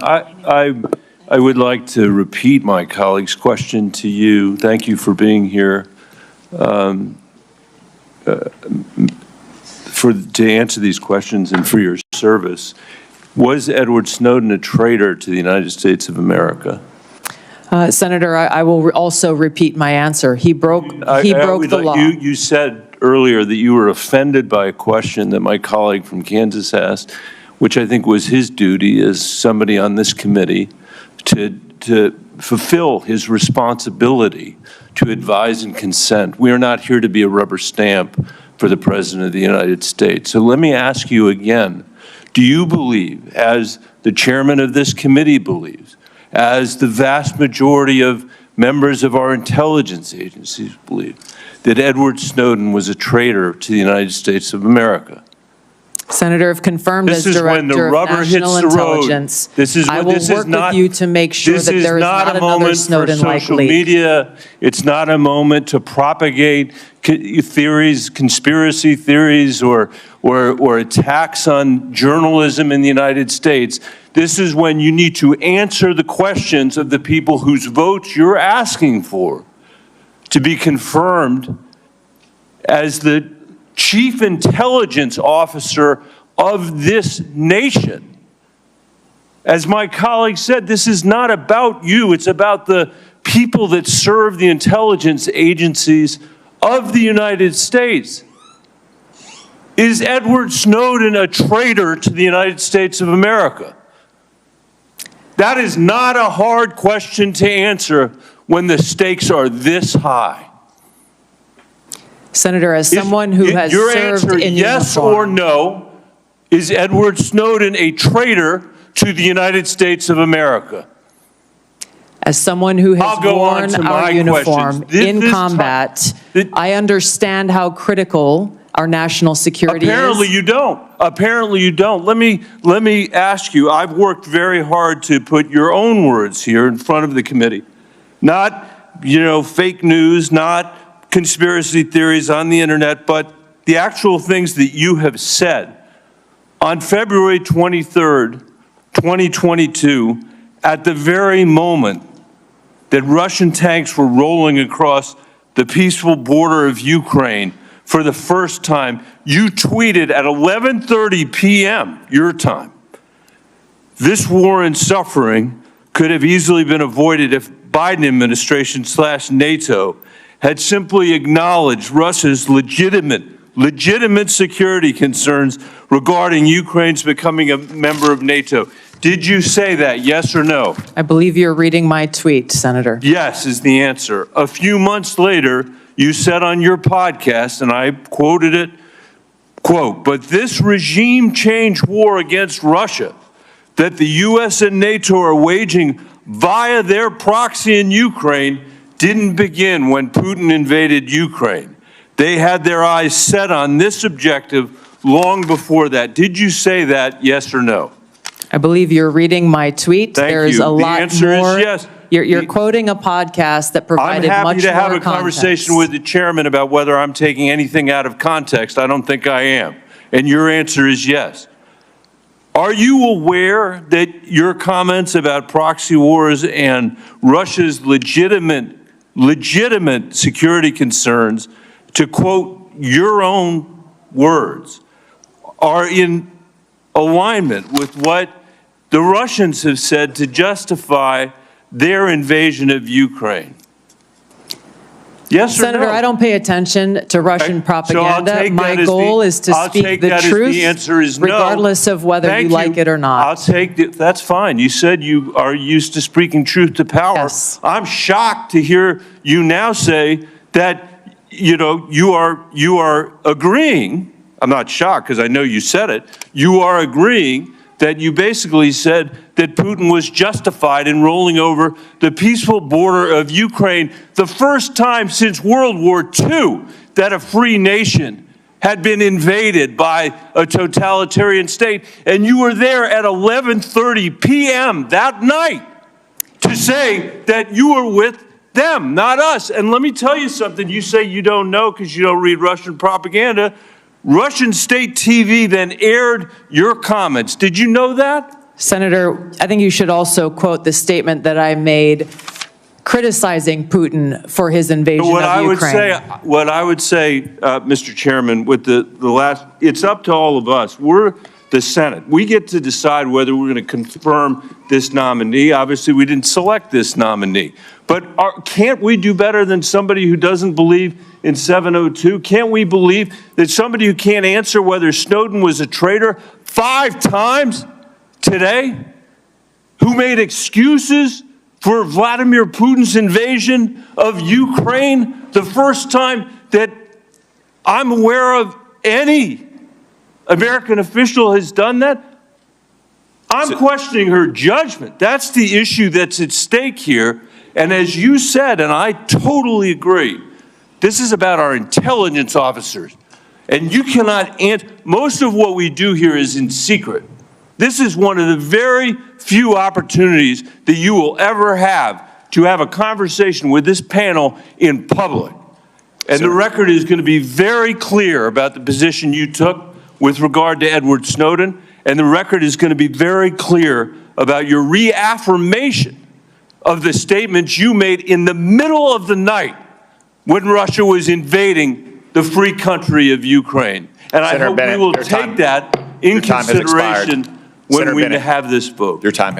I would like to repeat my colleague's question to you. Thank you for being here. To answer these questions and for your service. Was Edward Snowden a traitor to the United States of America? Senator, I will also repeat my answer. He broke the law. You said earlier that you were offended by a question that my colleague from Kansas asked, which I think was his duty as somebody on this committee to fulfill his responsibility to advise and consent. We are not here to be a rubber stamp for the President of the United States. So let me ask you again, do you believe, as the chairman of this committee believes, as the vast majority of members of our intelligence agencies believe, that Edward Snowden was a traitor to the United States of America? Senator, if confirmed as Director of National Intelligence, I will work with you to make sure that there is not another Snowden-like leak. Media. It's not a moment to propagate theories, conspiracy theories, or attacks on journalism in the United States. This is when you need to answer the questions of the people whose votes you're asking for to be confirmed as the Chief Intelligence Officer of this nation. As my colleague said, this is not about you. It's about the people that serve the intelligence agencies of the United States. Is Edward Snowden a traitor to the United States of America? That is not a hard question to answer when the stakes are this high. Senator, as someone who has served in uniform. Yes or no, is Edward Snowden a traitor to the United States of America? As someone who has worn our uniform in combat, I understand how critical our national security is. Apparently you don't. Apparently you don't. Let me ask you, I've worked very hard to put your own words here in front of the committee. Not, fake news, not conspiracy theories on the internet, but the actual things that you have said. On February 23rd, 2022, at the very moment that Russian tanks were rolling across the peaceful border of Ukraine for the first time, you tweeted at 11:30 p.m. your time, "This war and suffering could have easily been avoided if Biden administration / NATO had simply acknowledged Russia's legitimate security concerns regarding Ukraine's becoming a member of NATO." Did you say that, yes or no? I believe you're reading my tweet, Senator. Yes is the answer. A few months later, you said on your podcast, and I quoted it, quote, "But this regime change war against Russia that the U.S. and NATO are waging via their proxy in Ukraine didn't begin when Putin invaded Ukraine. They had their eyes set on this objective long before that." Did you say that, yes or no? I believe you're reading my tweet. Thank There's you. a lot the answer more. Is yes. You're quoting a podcast that provided much more context. I'm happy to have a conversation with the chairman about whether I'm taking anything out of context. I don't think I am. And your answer is yes. Are you aware that your comments about proxy wars and Russia's legitimate security concerns, to quote your own words, are in alignment with what the Russians have said to justify their invasion of Ukraine? Yes or no? Senator, I don't pay attention to Russian propaganda. So my goal is to speak the truth, the answer is regardless of whether you like it or not. I'll take it. That's fine. You said you are used to speaking truth to power. Yes. I'm shocked to hear you now say that you are agreeing. I'm not shocked because I know you said it. You are agreeing that you basically said that Putin was justified in rolling over the peaceful border of Ukraine, the first time since World War II that a free nation had been invaded by a totalitarian state. And you were there at 11:30 p.m. that night to say that you were with them, not us. And let me tell you something. You say you don't know because you don't read Russian propaganda. Russian state TV then aired your comments. Did you know that? Senator, I think you should also quote the statement that I made criticizing Putin for his invasion of Ukraine. What I would say, Mr. Chairman, with the last, it's up to all of us. We're the Senate. We get to decide whether we're going to confirm this nominee. Obviously, we didn't select this nominee. But can't we do better than somebody who doesn't believe in 702? Can't we believe that somebody who can't answer whether Snowden was a traitor 5 times today, who made excuses for Vladimir Putin's invasion of Ukraine, the first time that I'm aware of any American official has done that? I'm questioning her judgment. That's the issue that's at stake here. And as you said, and I totally agree, this is about our intelligence officers. And you cannot most of what we do here is in secret. This is one of the very few opportunities that you will ever have to have a conversation with this panel in public. And the record is going to be very clear about the position you took with regard to Edward Snowden, and the record is going to be very clear about your reaffirmation of the statements you made in the middle of the night when Russia was invading the free country of Ukraine. And I hope we will take that in consideration when we have this vote. Your time has